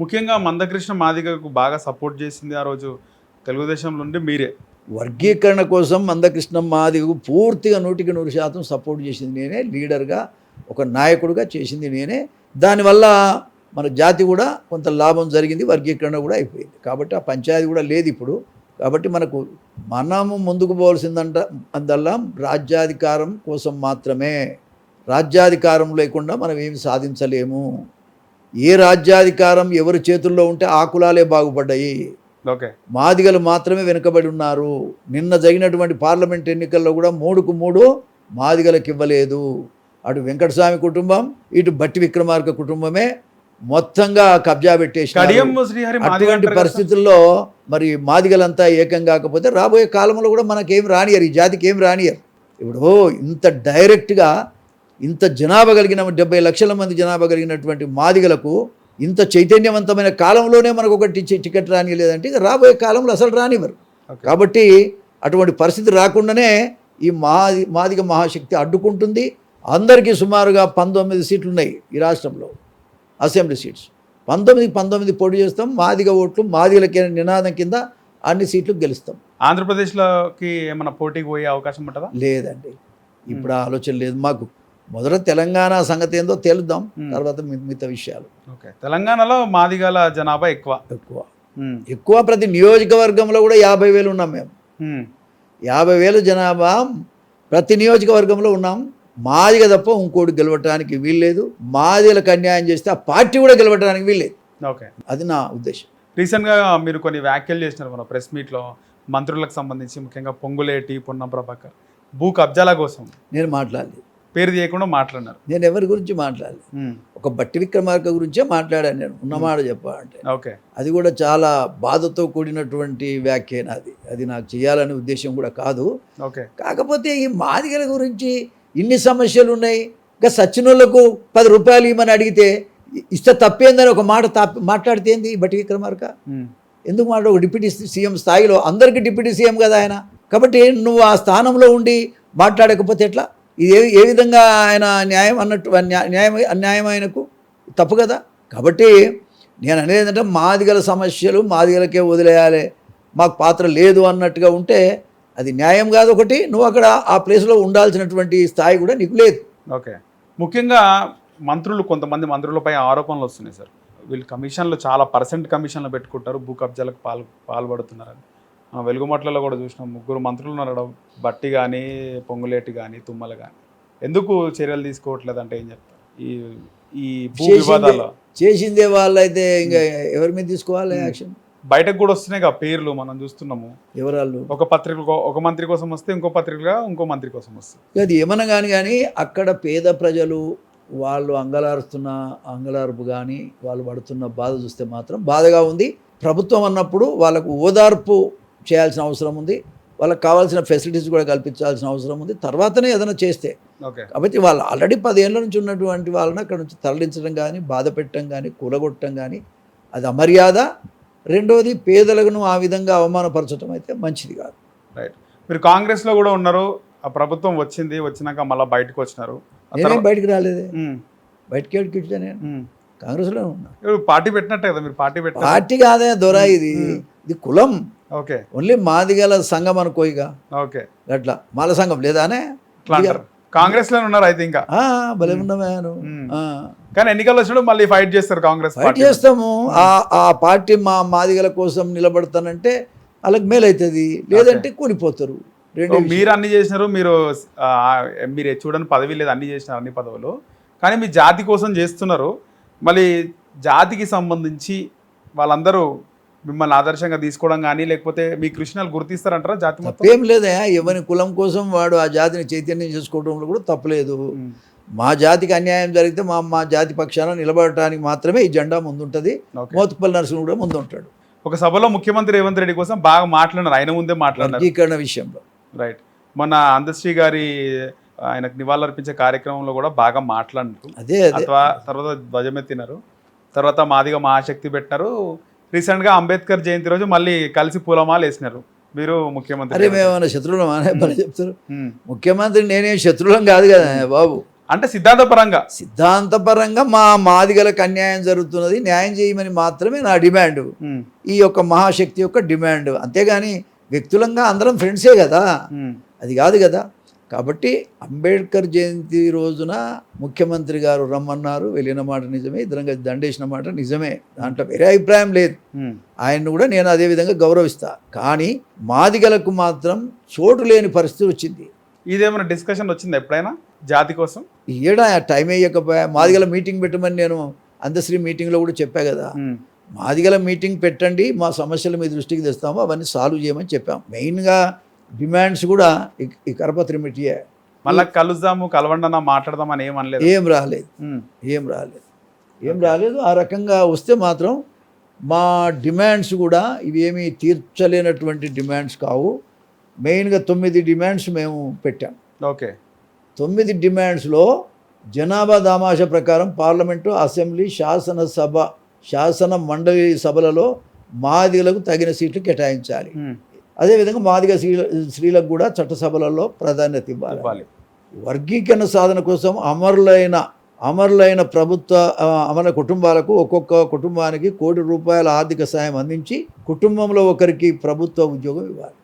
ముఖ్యంగా మందకృష్ణ మాదిగకు బాగా సపోర్ట్ చేసింది ఆ రోజు తెలుగుదేశం నుండి మీరే. వర్గీకరణ కోసం మందకృష్ణ మాదిగకు పూర్తిగా 100% సపోర్ట్ చేసింది నేనే, లీడర్గా ఒక నాయకుడిగా చేసింది నేనే. దానివల్ల మన జాతి కూడా కొంత లాభం జరిగింది, వర్గీకరణ కూడా అయిపోయింది. కాబట్టి ఆ పంచాయతీ కూడా లేదు ఇప్పుడు. కాబట్టి మనము ముందుకు పోవాల్సిందంట అందల్లా రాజ్యాధికారం కోసం మాత్రమే. రాజ్యాధికారం లేకుండా మనం ఏమి సాధించలేము. ఏ రాజ్యాధికారం ఎవరి చేతుల్లో ఉంటే ఆ కులాలే బాగుపడ్డాయి. ఓకే, మాదిగలు మాత్రమే వెనుకబడి ఉన్నారు. నిన్న జరిగినటువంటి పార్లమెంట్ ఎన్నికల్లో కూడా 3కు 3 మాదిగలకు ఇవ్వలేదు. అటు వెంకటస్వామి కుటుంబం, ఇటు బట్టి విక్రమార్క కుటుంబమే మొత్తంగా కబ్జా పెట్టేసి. అటువంటి పరిస్థితుల్లో మరి మాదిగలంతా ఏకం కాకపోతే రాబోయే కాలంలో కూడా మనకేం రానియరు, ఈ జాతికి ఏం రానియరు. ఇప్పుడు ఇంత డైరెక్ట్గా ఇంత జనాభా కలిగిన 70 లక్షల మంది జనాభా కలిగినటువంటి మాదిగలకు ఇంత చైతన్యవంతమైన కాలంలోనే మనకు ఒక టికెట్ రానియలేదంటే ఇక రాబోయే కాలంలో అసలు రానివ్వరు. కాబట్టి అటువంటి పరిస్థితి రాకుండానే ఈ మాదిగ మహాశక్తి అడ్డుకుంటుంది. అందరికీ సుమారుగా 19 సీట్లు ఉన్నాయి ఈ రాష్ట్రంలో, అసెంబ్లీ సీట్స్. 19 పోటీ చేస్తాం. మాదిగ ఓట్లు మాదిగలకే నినాదం కింద అన్ని సీట్లు గెలుస్తాం. ఆంధ్రప్రదేశ్లోకి ఏమైనా పోటీకి పోయే అవకాశం ఉంటుందా? లేదండి, ఇప్పుడు ఆలోచన లేదు మాకు. మొదట తెలంగాణ సంగతి ఏందో తెలుద్దాం, తర్వాత మిగతా విషయాలు. ఓకే, తెలంగాణలో మాదిగల జనాభా ఎక్కువ. ప్రతి నియోజకవర్గంలో కూడా 50,000 ఉన్నాం మేము. 50,000 జనాభా ప్రతి నియోజకవర్గంలో ఉన్నాం. మాదిగ తప్ప ఇంకోటి గెలవటానికి వీల్లేదు. మాదిగలకు అన్యాయం చేస్తే ఆ పార్టీ కూడా గెలవటానికి వీల్లేదు. ఓకే, అది నా ఉద్దేశం. రీసెంట్గా మీరు కొన్ని వ్యాఖ్యలు చేసినారు మన ప్రెస్ మీట్లో మంత్రులకు సంబంధించి, ముఖ్యంగా పొంగులేటి, పొన్నం ప్రభాకర్ భూ కబ్జాల కోసం. నేను మాట్లాడలేదు, పేరు చేయకుండా మాట్లాడినారు. నేను ఎవరి గురించి మాట్లాడలేదు, ఒక బట్టి విక్రమార్క గురించే మాట్లాడాను. నేను ఉన్నమాట చెప్పాలంటే ఓకే, అది కూడా చాలా బాధతో కూడినటువంటి వ్యాఖ్య నాది. అది నాకు చేయాలనే ఉద్దేశం కూడా కాదు. ఓకే, కాకపోతే ఈ మాదిగల గురించి ఇన్ని సమస్యలు ఉన్నాయి. ఇంకా సచ్చినోళ్లకు 10 రూపాయలు ఇవ్వమని అడిగితే ఇస్తే తప్పేందని ఒక మాట మాట్లాడితే ఏంది బట్టి విక్రమార్క? ఎందుకు ఒక డిప్యూటీ సీఎం స్థాయిలో, అందరికీ డిప్యూటీ సీఎం కదా ఆయన. కాబట్టి నువ్వు ఆ స్థానంలో ఉండి మాట్లాడకపోతే ఎట్లా? ఇది ఏ విధంగా ఆయన న్యాయం అన్నట్టు అన్యాయం ఆయనకు తప్పు కదా. కాబట్టి నేను అనేది ఏంటంటే మాదిగల సమస్యలు మాదిగలకే వదిలేయాలి, మాకు పాత్ర లేదు అన్నట్టుగా ఉంటే అది న్యాయం కాదు. ఒకటి, నువ్వు అక్కడ ఆ ప్లేస్లో ఉండాల్సినటువంటి స్థాయి కూడా నీకు లేదు. ఓకే, ముఖ్యంగా కొంతమంది మంత్రులపై ఆరోపణలు వస్తున్నాయి సార్. వీళ్ళు కమిషన్లు చాలా కమిషన్లు పెట్టుకుంటారు, భూ కబ్జాలకు పాల్పడుతున్నారని. వెలుగుమట్లలో కూడా చూసినాం, 3 మంత్రులు ఉన్నారు, బట్టి కానీ, పొంగులేటి కానీ, తుమ్మల కానీ. ఎందుకు చర్యలు తీసుకోవట్లేదు అంటే ఏం చెప్తారు? ఈ భూ వివాదాల్లో చేసిందే వాళ్ళైతే ఇంకా ఎవరి మీద తీసుకోవాలి యాక్షన్? బయటకు కూడా వస్తున్నాయి కదా పేర్లు, మనం చూస్తున్నాము. ఎవరాళ్ళు? ఒక మంత్రి కోసం వస్తే ఇంకో పత్రికగా ఇంకో మంత్రి కోసం వస్తుంది. అది ఏమన్నా కానీ అక్కడ పేద ప్రజలు వాళ్ళు అంగలార్పు కానీ వాళ్ళు పడుతున్న బాధ చూస్తే మాత్రం బాధగా ఉంది. ప్రభుత్వం అన్నప్పుడు వాళ్ళకు ఓదార్పు చేయాల్సిన అవసరం ఉంది, వాళ్ళకి కావాల్సిన ఫెసిలిటీస్ కూడా కల్పించాల్సిన అవసరం ఉంది, తర్వాతనే ఏదైనా చేస్తే. కాబట్టి వాళ్ళు ఆల్రెడీ 10 ఏళ్ళ నుంచి ఉన్నటువంటి వాళ్ళని అక్కడ నుంచి తరలించడం కానీ, బాధ పెట్టడం కానీ, కూలగొట్టడం కానీ అది అమర్యాద. రెండవది, పేదలను ఆ విధంగా అవమానపరచడం అయితే మంచిది కాదు. రైట్, మీరు కాంగ్రెస్లో కూడా ఉన్నారు. ఆ ప్రభుత్వం వచ్చినాక మళ్ళీ బయటకు వచ్చినారు. నేనేం బయటకు రాలేదే, బయటకి వెళ్ళి నేను కాంగ్రెస్లో ఉన్నా. పార్టీ పెట్టినట్టే కదా మీరు? పార్టీ కాదే దొరా, ఇది కులం. ఓకే, ఓన్లీ మాదిగల సంఘం అనుకోయిగా. ఓకే, అట్లా మాల సంఘం లేదానే? కాంగ్రెస్ లో ఉన్నారు అయితే ఇంకా భలే ఉన్నాను. కానీ ఎన్నికలు వచ్చినప్పుడు మళ్ళీ ఫైట్ చేస్తారు, కాంగ్రెస్ ఫైట్ చేస్తాము. ఆ పార్టీ మాదిగల కోసం నిలబడతానంటే వాళ్ళకి మేలవుతుంది, లేదంటే కూలిపోతారు. మీరు అన్ని చేసినారు, మీరు చూడని పదవి లేదు, అన్ని చేసినారు, అన్ని పదవులు. కానీ మీ జాతి కోసం చేస్తున్నారు. మళ్ళీ జాతికి సంబంధించి వాళ్ళందరూ మిమ్మల్ని ఆదర్శంగా తీసుకోవడం కానీ, లేకపోతే మీ కృష్ణాలు గుర్తిస్తారంటారా? జాతి మొత్తం ఏం లేదా, ఎవరి కులం కోసం వాడు ఆ జాతిని చైతన్యం చేసుకోవడంలో కూడా తప్పలేదు. మా జాతికి అన్యాయం జరిగితే మా జాతి పక్షాన నిలబడటానికి మాత్రమే ఈ జెండా ముందుంటుంది. మోత్కుపల్లి నరసింహుడు కూడా ముందుంటాడు. ఒక సభలో ముఖ్యమంత్రి రేవంత్ రెడ్డి కోసం బాగా మాట్లాడినారు, ఆయన ముందే మాట్లాడినారు వర్గీకరణ విషయంలో. రైట్, మొన్న అందశ్రీ గారి ఆయనకు నివాళులర్పించే కార్యక్రమంలో కూడా బాగా మాట్లాడినారు. అదే తర్వాత ధ్వజమెత్తినారు, తర్వాత మాదిగ మహాశక్తి పెట్టినారు. రీసెంట్గా అంబేద్కర్ జయంతి రోజు మళ్ళీ కలిసి పూలమాల వేసినారు మీరు ముఖ్యమంత్రి. అరే మేమన్నా శత్రువులం అనే పని చెప్తారు. ముఖ్యమంత్రి నేనేం శత్రువులం కాదు కదా బాబు. అంటే సిద్ధాంతపరంగా సిద్ధాంతపరంగా మా మాదిగలకు అన్యాయం జరుగుతున్నది, న్యాయం చేయమని మాత్రమే నా డిమాండ్, ఈ యొక్క మహాశక్తి యొక్క డిమాండ్. అంతేగాని వ్యక్తులంగా అందరం ఫ్రెండ్సే కదా, అది కాదు కదా. కాబట్టి అంబేద్కర్ జయంతి రోజున ముఖ్యమంత్రి గారు రమ్మన్నారు, వెళ్ళిన మాట నిజమే, ఇద్దరం కలిసి దండేసిన మాట నిజమే, దాంట్లో వేరే అభిప్రాయం లేదు. ఆయన్ను కూడా నేను అదే విధంగా గౌరవిస్తా. కానీ మాదిగలకు మాత్రం చోటు లేని పరిస్థితి వచ్చింది. ఇదేమైనా డిస్కషన్ వచ్చింది ఎప్పుడైనా జాతి కోసం? ఏడా టైం అయ్యకపోయా. మాదిగల మీటింగ్ పెట్టమని నేను అందశ్రీ మీటింగ్లో కూడా చెప్పా కదా, మాదిగల మీటింగ్ పెట్టండి, మా సమస్యలు మీ దృష్టికి తెస్తాము, అవన్నీ సాల్వ్ చేయమని చెప్పాం. మెయిన్గా డిమాండ్స్ కూడా ఈ కరపత్రి మిట్టియే. మళ్ళీ కలుద్దాము, కలవండనా, మాట్లాడదాం అని ఏమనలేదు? ఏం రాలేదు. ఆ రకంగా వస్తే మాత్రం మా డిమాండ్స్ కూడా ఇవేమీ తీర్చలేనటువంటి డిమాండ్స్ కావు. మెయిన్గా 9 డిమాండ్స్ మేము పెట్టాం. ఓకే. 9 డిమాండ్స్లో జనాభా దామాష ప్రకారం పార్లమెంటు, అసెంబ్లీ, శాసన మండలి సభలలో మాదిగలకు తగిన సీట్లు కేటాయించాలి. అదేవిధంగా మాదిగ స్త్రీలకు కూడా చట్టసభలలో ప్రాధాన్యత ఇవ్వాలి. వర్గీకరణ సాధన కోసం అమరులైన ప్రభుత్వ అమర కుటుంబాలకు ఒక్కొక్క కుటుంబానికి ₹1 కోటి ఆర్థిక సాయం అందించి కుటుంబంలో ఒకరికి ప్రభుత్వ ఉద్యోగం ఇవ్వాలి.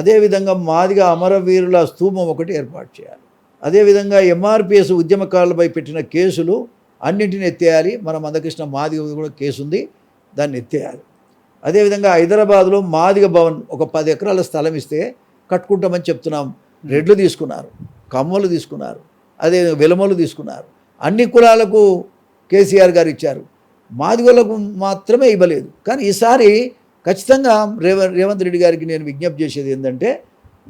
అదేవిధంగా మాదిగ అమరవీరుల స్తూపం ఒకటి ఏర్పాటు చేయాలి. అదేవిధంగా ఎంఆర్పిఎస్ ఉద్యమకారులపై పెట్టిన కేసులు అన్నింటిని ఎత్తేయాలి. మన మందకృష్ణ మాదిగ కూడా కేసు ఉంది, దాన్ని ఎత్తేయాలి. అదేవిధంగా హైదరాబాద్లో మాదిగ భవన్ ఒక 10 ఎకరాల స్థలం ఇస్తే కట్టుకుంటామని చెప్తున్నాం. రెడ్లు తీసుకున్నారు, కమ్మలు తీసుకున్నారు, అదే వెలమలు తీసుకున్నారు. అన్ని కులాలకు కేసీఆర్ గారు ఇచ్చారు, మాదిగలకు మాత్రమే ఇవ్వలేదు. కానీ ఈసారి ఖచ్చితంగా రేవంత్ రెడ్డి గారికి నేను విజ్ఞప్తి చేసేది ఏంటంటే,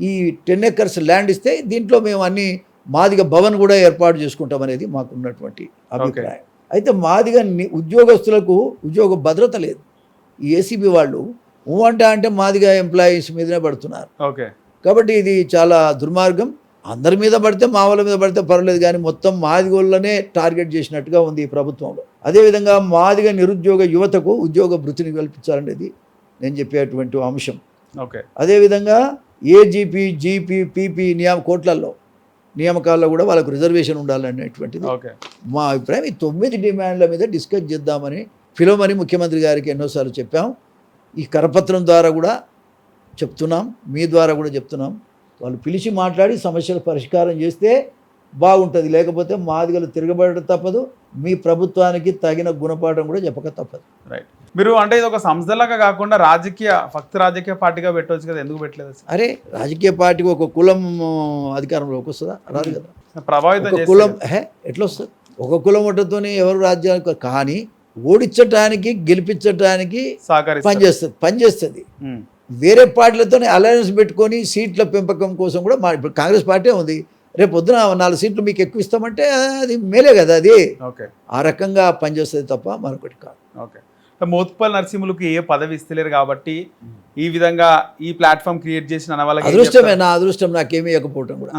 ఈ 10 ఎకర్స్ ల్యాండ్ ఇస్తే దీంట్లో మేము అన్ని మాదిగ భవన్ కూడా ఏర్పాటు చేసుకుంటామనేది మాకున్నటువంటి అభిప్రాయం. అయితే మాదిగ ఉద్యోగస్తులకు ఉద్యోగ భద్రత లేదు. ఈ ఏసీబీ వాళ్ళు అంటే మాదిగ ఎంప్లాయీస్ మీదనే పడుతున్నారు. కాబట్టి ఇది చాలా దుర్మార్గం. అందరి మీద పడితే, మా వాళ్ళ మీద పడితే పర్వాలేదు, కానీ మొత్తం మాదిగోళ్ళనే టార్గెట్ చేసినట్టుగా ఉంది ఈ ప్రభుత్వంలో. అదేవిధంగా మాదిగ నిరుద్యోగ యువతకు ఉద్యోగ భృతిని కల్పించాలనేది నేను చెప్పేటువంటి అంశం. అదేవిధంగా ఏజీపీ, జీపీ, పీపీ కోట్లలో నియామకాల్లో కూడా వాళ్ళకు రిజర్వేషన్ ఉండాలనేటువంటిది మా అభిప్రాయం. ఈ 9 డిమాండ్ల మీద డిస్కస్ చేద్దామని పిలవమని ముఖ్యమంత్రి గారికి ఎన్నోసార్లు చెప్పాం. ఈ కరపత్రం ద్వారా కూడా చెప్తున్నాం, మీ ద్వారా కూడా చెప్తున్నాం. వాళ్ళు పిలిచి మాట్లాడి సమస్యల పరిష్కారం చేస్తే బాగుంటుంది. లేకపోతే మాదిగలు తిరగబడడం తప్పదు, మీ ప్రభుత్వానికి తగిన గుణపాఠం కూడా చెప్పక తప్పదు. రైట్. మీరు అంటే ఇది ఒక సంస్థలాగా కాకుండా రాజకీయ పార్టీగా పెట్టవచ్చు కదా, ఎందుకు పెట్టలేదు? అరే, రాజకీయ పార్టీకి ఒక కులం అధికారంలోకి వస్తుందా? రాదు కదా. ప్రభావితం కులం ఎట్లా వస్తుంది? ఒక కులం ఒకటితోనే ఎవరు రాజ్యానికి, కానీ ఓడించడానికి గెలిపించడానికి పనిచేస్తుంది. వేరే పార్టీలతోనే అలయన్స్ పెట్టుకొని సీట్ల పెంపకం కోసం కూడా ఇప్పుడు కాంగ్రెస్ పార్టీ ఉంది, రేపు పొద్దున 4 సీట్లు మీకు ఎక్కువ ఇస్తామంటే అది మేలే కదా. అది ఆ రకంగా పనిచేస్తుంది తప్ప మరొకటి కాదు. మోత్పల్ నరసింహులకు ఏ పదవి ఇస్తలేరు కాబట్టి ఈ విధంగా ఈ ప్లాట్ఫామ్ క్రియేట్ చేసిన అదృష్టమే. నా అదృష్టం నాకేమీ ఇవ్వకపోవటం కూడా.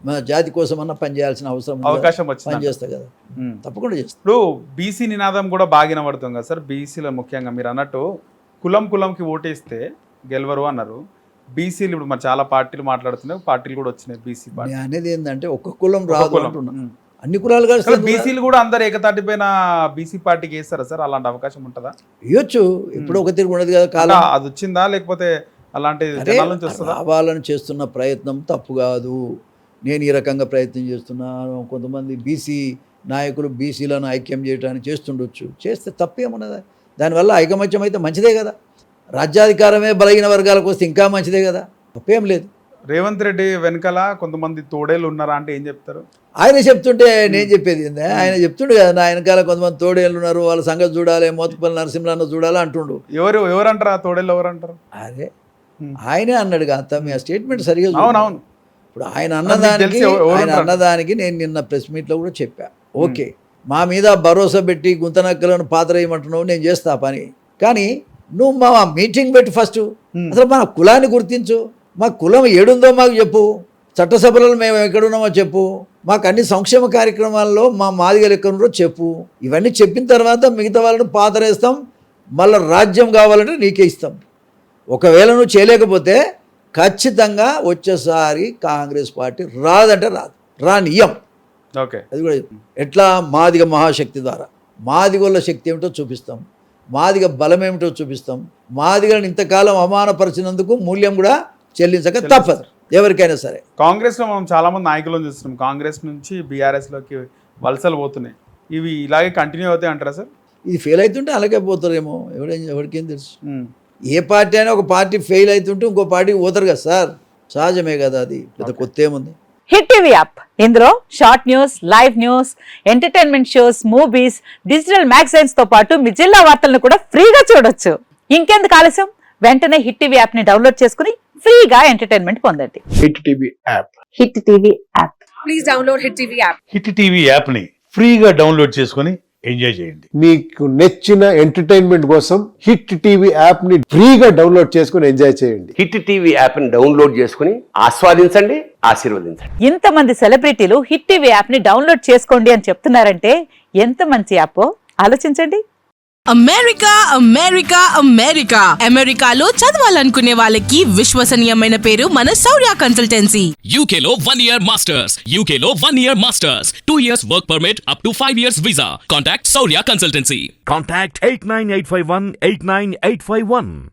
మన జాతి కోసం అన్నా పనిచేయాల్సిన అవకాశం వచ్చింది, పనిచేస్తా కదా, తప్పకుండా చేస్తా. ఇప్పుడు బీసీ నినాదం కూడా బాగా వినబడుతుంది కదా సార్. బీసీలో ముఖ్యంగా మీరు అన్నట్టు కులంకి ఓటేస్తే గెలవరు అన్నారు. బీసీలు ఇప్పుడు మరి చాలా పార్టీలు మాట్లాడుతున్నాయి, పార్టీలు కూడా వచ్చినాయి బీసీ పార్టీ. అనేది ఏంటంటే ఒక్క కులం రాదు అంటున్నా, అన్ని కులాలు కలిసి. బీసీలు కూడా అందరు ఏకతాటి పైన బీసీ పార్టీకి వేస్తారా సార్? అలాంటి అవకాశం ఉంటుందా? ఇవ్వచ్చు, ఇప్పుడు ఒక తిరిగి ఉండదు కదా కాలం. అది వచ్చిందా లేకపోతే అలాంటి రావాలని చేస్తున్న ప్రయత్నం తప్పు కాదు. నేను ఈ రకంగా ప్రయత్నం చేస్తున్నాను. కొంతమంది బీసీ నాయకులు బీసీలను ఐక్యం చేయడానికి చేస్తుండొచ్చు, చేస్తే తప్పేమున్నదా? దానివల్ల ఐకమత్యం అయితే మంచిదే కదా. రాజ్యాధికారమే బలహీన వర్గాలకు వస్తే ఇంకా మంచిదే కదా, తప్పేం లేదు. రేవంత్ రెడ్డి వెనకాల కొంతమంది తోడేళ్ళు ఉన్నారా అంటే ఏం చెప్తారు? ఆయన చెప్తుంటే నేను చెప్పేది ఏంది? ఆయన చెప్తుండే కదా, నా వెనకాల కొంతమంది తోడేళ్ళు ఉన్నారు, వాళ్ళ సంగతి చూడాలి, మోత్పల్లి నరసింహన్న చూడాలి అంటుండు. ఎవరంటారు ఆ తోడేళ్ళు? ఎవరంటారు? అదే ఆయనే అన్నాడు కదా. మీ ఆ స్టేట్మెంట్ సరిగా అవునవును. ఇప్పుడు ఆయన అన్నదానికి నేను నిన్న ప్రెస్ మీట్లో కూడా చెప్పా. ఓకే, మా మీద భరోసా పెట్టి గుంతనక్కలను పాతరేయమంటున్నావు, నేను చేస్తా పని. కానీ నువ్వు మా మీటింగ్ పెట్టి ఫస్ట్ అసలు మన కులాన్ని గుర్తించు. మా కులం ఏడుందో మాకు చెప్పు, చట్టసభలలో మేము ఎక్కడున్నామో చెప్పు, మాకు అన్ని సంక్షేమ కార్యక్రమాల్లో మా మాదిగలు ఎక్కడున్నారో చెప్పు. ఇవన్నీ చెప్పిన తర్వాత మిగతా వాళ్ళని పాతరేస్తాం, మళ్ళీ రాజ్యం కావాలంటే నీకే ఇస్తాం. ఒకవేళ నువ్వు చేయలేకపోతే ఖచ్చితంగా వచ్చేసారి కాంగ్రెస్ పార్టీ రాదంటే రాదు, రానియం. ఓకే. అది కూడా ఎట్లా మాదిగ మహాశక్తి ద్వారా మాదిగోళ్ళ శక్తి ఏమిటో చూపిస్తాం, మాదిగ బలం ఏమిటో చూపిస్తాం, మాదిగలను ఇంతకాలం అవమానపరిచినందుకు మూల్యం కూడా చెల్లించక తప్పదు ఎవరికైనా సరే. కాంగ్రెస్లో మనం చాలా మంది నాయకులను చూస్తున్నాం, కాంగ్రెస్ నుంచి బీఆర్ఎస్లోకి వలసలు పోతున్నాయి. ఇవి ఇలాగే కంటిన్యూ అవుతాయి అంటారా సార్? ఇది ఫెయిల్ అవుతుంటే అలాగే పోతారేమో, ఎవరికేం తెలుసు. ఏ పార్టీ అయినా ఒక పార్టీ ఫెయిల్ అవుతుంటే ఇంకో పార్టీకి పోతారు కదా సార్, సహజమే కదా, అది పెద్ద కొత్త ఏముంది. హిట్ టీవీ యాప్ ఇందులో short news, live news, entertainment shows, movies, digital magazines తో పాటు మీ జిల్లా వార్తలను కూడా ఫ్రీగా చూడొచ్చు. ఇంకెందుకు ఆలస్యం, వెంటనే హిట్ టీవీ యాప్ ని డౌన్లోడ్ చేసుకుని ఫ్రీగా ఎంటర్టైన్మెంట్ పొందండి. Hit TV app. Hit TV app. Please download hit TV app. Hit TV యాప్ని ఫ్రీగా డౌన్లోడ్ చేసుకొని ఎంజాయ్ చేయండి. మీకు నచ్చిన ఎంటర్టైన్మెంట్ కోసం హిట్ టీవీ యాప్ ని ఫ్రీగా డౌన్లోడ్ చేసుకుని ఎంజాయ్ చేయండి. హిట్ టీవీ యాప్ ని డౌన్లోడ్ చేసుకుని ఆస్వాదించండి, ఆశీర్వదించండి. ఇంతమంది సెలబ్రిటీలు హిట్ టీవీ యాప్ ని డౌన్లోడ్ చేసుకోండి అని చెప్తున్నారంటే ఎంత మంచి యాప్ ఆలోచించండి. అమెరికా అమెరికా అమెరికా అమెరికాలో చదవాలనుకునే వాళ్ళకి విశ్వసనీయమైన పేరు మన శౌర్య కన్సల్టెన్సీ. UK లో 1 year masters. UK లో 1 year masters. 2 years work permit up to 5 years visa. Contact Saurya Consultancy. Contact 89851 89851.